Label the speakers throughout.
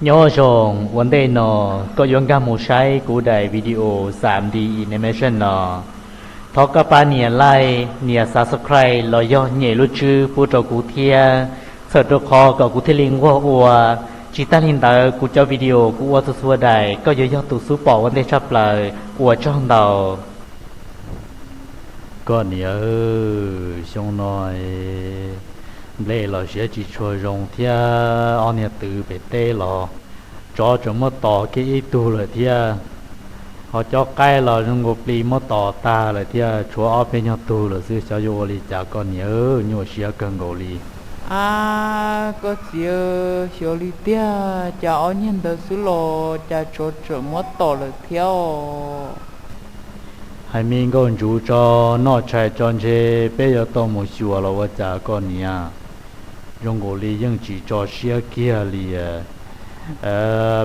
Speaker 1: nhớ rằng vấn đề nó có dùng cả một sai của đại video 3D animation nó thọ các bạn nhớ like nhớ subscribe lo do nhớ lúc chứ phụ trợ cụ thia sợ cho khó có cụ thia liên qua ua chỉ ta liên tới cụ cho video của ua xua đại có do tụ số bỏ vấn đề sắp lời ua trong đầu con nhớ xong nói lẽ là sẽ chỉ cho rong thia anh nhớ tự bị tê lo cho chúng mất tỏ cái ý tu rồi thia họ cho cái là trong ngục đi mất tỏ ta rồi thia chúa ở bên nhau tu rồi sư cho vô đi chả con nhớ nhiều sẽ cần ngồi đi
Speaker 2: à có chiều chiều đi tia chả ở nhân đời xứ lò chả cho chúng mất tỏ rồi theo
Speaker 1: hay mình con chú cho nó chạy tròn chế bây giờ tôi một xíu là vợ chả con nhá trong ngồi đi nhưng chỉ cho xe kia đi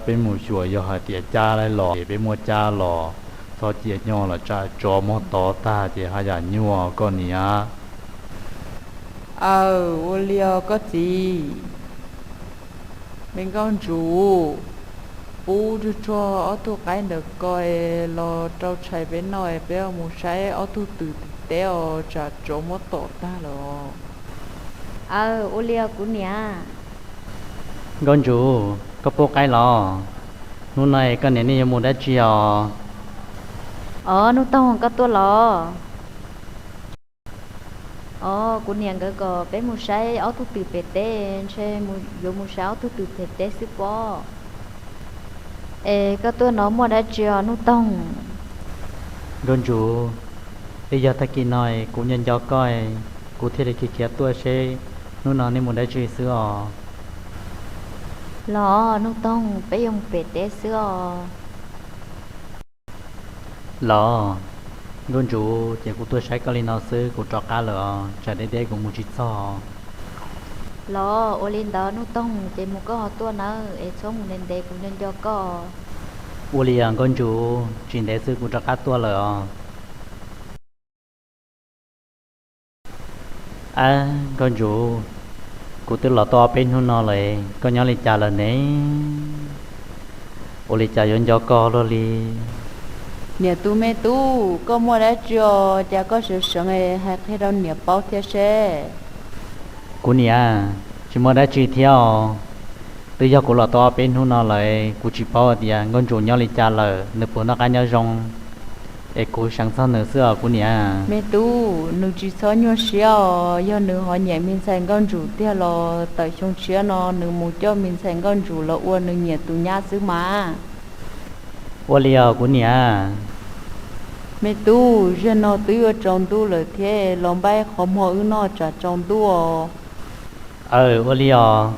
Speaker 1: bên một chùa giờ họ tiệt cha lại lò bên một cha lò sau tiệt nhau là cha cho một tỏ ta thì hai nhà nhau con nhá
Speaker 2: vô liều có gì mình con chủ bố cho ở thu cái được coi lo trâu chạy bên nội bên một trái ở thu từ téo chả cho mất tổ ta rồi
Speaker 3: ô liều của nhà
Speaker 1: con chú có bộ cái lò lúc này cái này như một đã chiều
Speaker 3: nó tông có tua lò của nhà cái có bé một sai ở thu từ bể té chơi một dùng một sáu thu từ bể té xí bò cái tua nó mua đã chiều nó tông
Speaker 1: con chú bây giờ ta kia nói cũng nhân cho coi cụ thể là kia tua xe lúc nào nên một đã chiều xưa
Speaker 3: lò nó tông bé dùng bể té xưa
Speaker 1: lò con chú chỉ của tôi sai cái linh nào xưa của trò cá lửa trả để của một chiếc xò
Speaker 3: lò ô lên đó nó tông chỉ một cái tua nó xuống nên để cũng nhân cho có
Speaker 1: ô liền con chú chuyện để xưa của trò cá tua lửa con chú cụ tôi là to bên hôm nọ lại con nhớ lên trả lời nấy ô lên trả yon cho con rồi đi
Speaker 2: nhà tu mẹ tu có mua đã cho chả có sự sống hay hay đâu nhà bao theo xe
Speaker 1: cụ nhà chỉ mới đã chỉ theo từ giờ cụ là to bên hôm nọ lại cụ chỉ bảo thì con chú nhớ lên trả lời nếu bữa nó cái nhớ rong cụ sáng sáng nữa xưa cụ nhà
Speaker 2: mẹ tu nữ chỉ số nhau xíu do nữ họ nhẹ mình sang con chủ theo lo tại trong xíu nó nữ một cho mình sang con chủ là uốn nữ nhẹ tu nhá xứ mà
Speaker 1: ô liều cụ nhà
Speaker 2: mẹ tu giờ nó tự ở trong tu là thế lòng bay không họ nó trả trong tu
Speaker 1: ô liều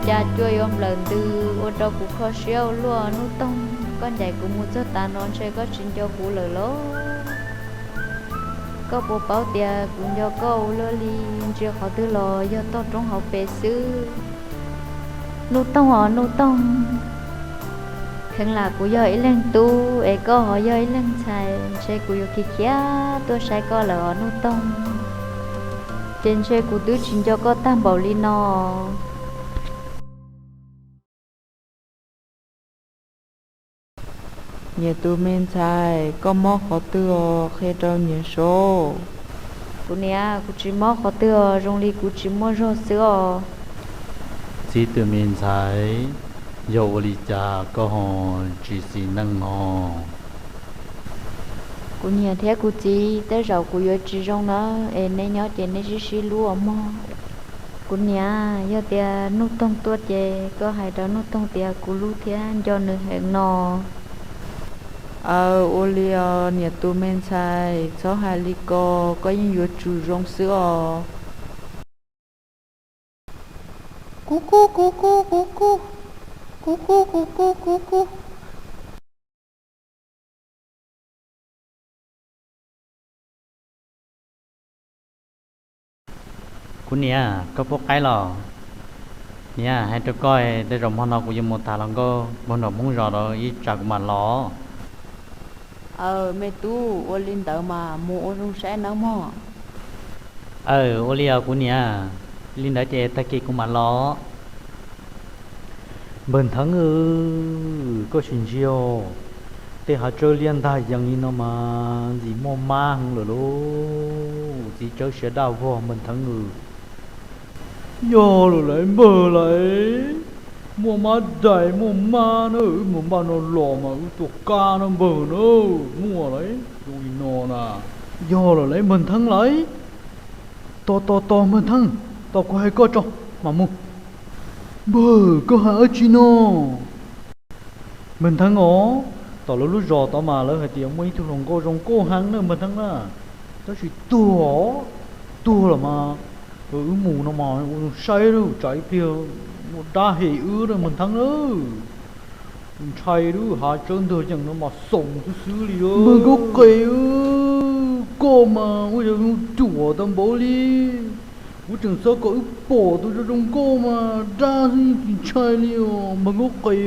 Speaker 3: cha chui ôm lần từ ô tô cũng khó xíu lúa nút tông con dạy cũng một chút ta non chơi có chuyện cho cụ lỡ lố có bộ bảo tia cũng do câu lơ li chưa khó tư lò do to trong học về sư nút tông họ nút tông khăn là cụ do ý lên tu ấy có họ do ý lên xài chơi cụ do kia kia tôi sai có lỡ nút tông trên chơi cụ tứ chuyện cho có tam bảo li nọ
Speaker 2: nhà tu men sai có mò khó tiêu khi trâu nhà số
Speaker 3: cụ nè cụ chỉ mò khó tiêu trong ly cụ chỉ mò rau sữa
Speaker 1: chỉ từ miền trái dầu lý trà có họ chỉ xí năng họ
Speaker 3: cụ nhà thế cụ chỉ tới rau cụ yo chỉ trong nó em nên nhớ trên nên chỉ lúa mò cụ nhà yo tia nút tông tuột chè có hai đó nút tông tia cụ lú thế cho nữ hẹn nọ
Speaker 2: ô li nhà tu men sai số hai li có những yếu chủ rong sữa cú cú cú cú cú cú cú cú cú cú cú cú
Speaker 1: คุณเนี่ยก็พวกไก่หรอเนี่ยให้ตัวก้อยได้รำพอนกูยังหมดตาแล้วก็บนดอกมุ้งรอเราอีจากมันล้อ
Speaker 2: mẹ tu ô linh tớ mà mua rong sẽ nấu mò
Speaker 1: โอเลียกูเนี่ยลินดาเจตะกี้กูมาล้อเบิ่นทั้งก็ชินเชียวแต่หาเจอเลียนได้อย่างนี้เนาะมาสิมอมาหงเหรอลูกสิเจอเสียดาวพ่อมันทั้งย่อเลยเบื่อเลยมัวมาได้มัวมาเนอะมัวมาเนอะหล่อมาตัวกาเนอะเบื่อเนอะมัวเลยดูอีนอน่ะย่อเลยมันทั้งเลยต่อมันทั้งต่อกูให้ก็จอมามุเบื่อก็หาจีโน่มันทั้งอ๋อต่อแล้วรู้รอต่อมาแล้วให้เดี๋ยวไม่ถูกลงโก้หังเนอะมันทั้งน่ะต้องสิตัวหรอมาหมูnó mà say đâu chạy kia một đa hệ rồi mình thắng đó say đó hạ chân thôi chẳng nó mà sống thứ xứ li ơi mà có kì cô mà bây giờ chùa tâm bố đi tôi chẳng sao có bỏ tôi cho trong cô mà ra thì chạy liều mà có kì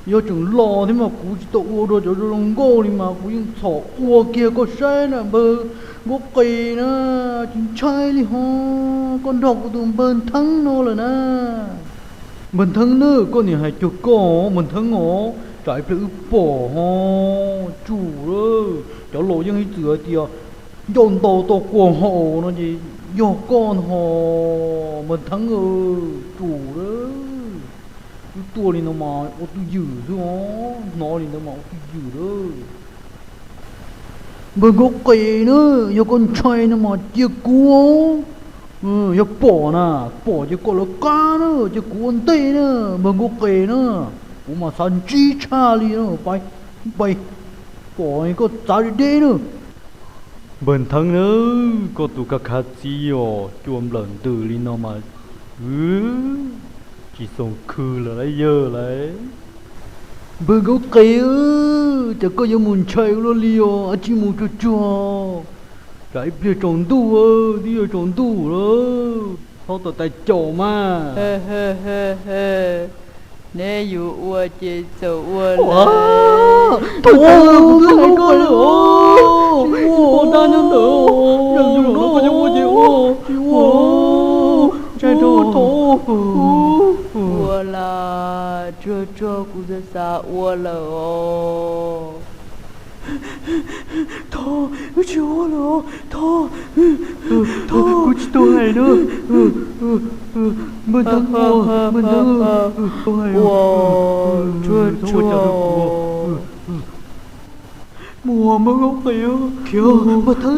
Speaker 1: giờ chẳng lo thế mà cũng chỉ tụ đồ cho trong cô đi mà cũng thọ ua kia có say là bơ ngốc kỳ nữa chính trai đi ho con đọc của tụi bên thắng nó là na mình thắng nữa con này hay chụp có mình thắng ngó trái phải bỏ ho chủ đó cháu lộ những cái chửa thì dồn to của họ nó gì do con họ mình thắng chủ đó tua đi nó mà tôi giữ thôi nó đi nó mà tôi giữ đó mình có kỳ nữa, giờ con trai nó mà chia cua, giờ bỏ cho con nó cá nữa, cho con tê nữa, mình có kỳ nữa, cũng mà san chi cha đi nữa, bay, bỏ cái con trả đi nữa, bên thằng nữa, có tụ cả khát gì à, chuông lần từ đi nó mà, chỉ xong khư là lấy giờ lấy. Bơ gấu cây chả có giống muốn chơi luôn liò, anh chỉ muốn cho cái bia tròn tu đi ở tròn tu đó, thôi tao tay chổ mà.
Speaker 2: Nè dù ua chế sầu ua
Speaker 1: thôi cứ hay coi nữa, con ta nhân tử, nhân tử nó có giống ua chế ua, chơi thôi.
Speaker 2: Ua là chua cũng rất xa ua là
Speaker 1: thôi chỉ ua là thôi cứ chỉ tôi hay nữa mình đang tôi hay chua mùa mưa ngốc kìa mà thơ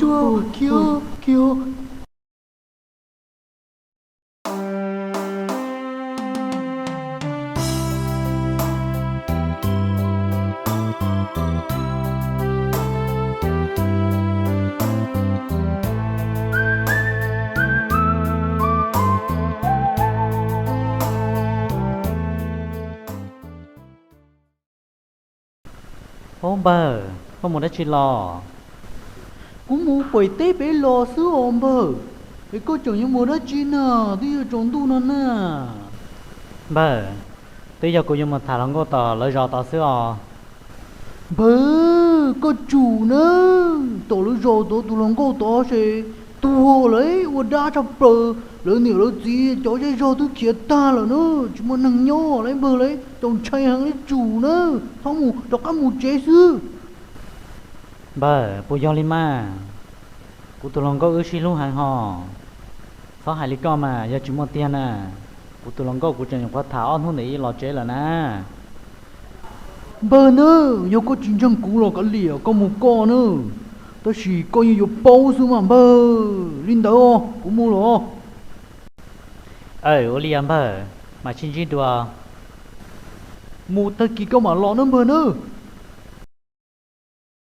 Speaker 1: chua kìa ô bờ có một đất chỉ lò
Speaker 4: cũng muốn quay tế bé lò xứ ôm bờ cái cô chồng như một đất chi nào thì trồng tu nó nè
Speaker 1: bờ bây giờ cô dùng một thả lòng cô tờ lấy rò tờ xưa
Speaker 4: bờ có chủ nữa tổ lưỡi rò tổ tụ lòng cô tổ sẽ tụ hồ lấy và đa chập bờ lỡ nhiều lỡ gì cho dây rò thứ kia ta là nữa chỉ muốn nằng nhỏ lấy bờ lấy trồng chay hàng lấy chủ nữa không mù cho các mù chế sư
Speaker 1: bờ bố do lima cô tụ lòng cô ước xí luôn hàng hò có hai lý do mà giờ chúng một tiền à cô tụ lòng cô cũng chẳng có thả on hôm nay lò chế là na
Speaker 4: bờ nữa yo có chính chẳng cũ là cái lìa có một con nữa ta chỉ coi như yo bao số mà bờ linh đầu cũng mua rồi
Speaker 1: ô liam bờ mà chín chín đùa
Speaker 4: mua ta kỳ có mà lọ nữa bờ nữa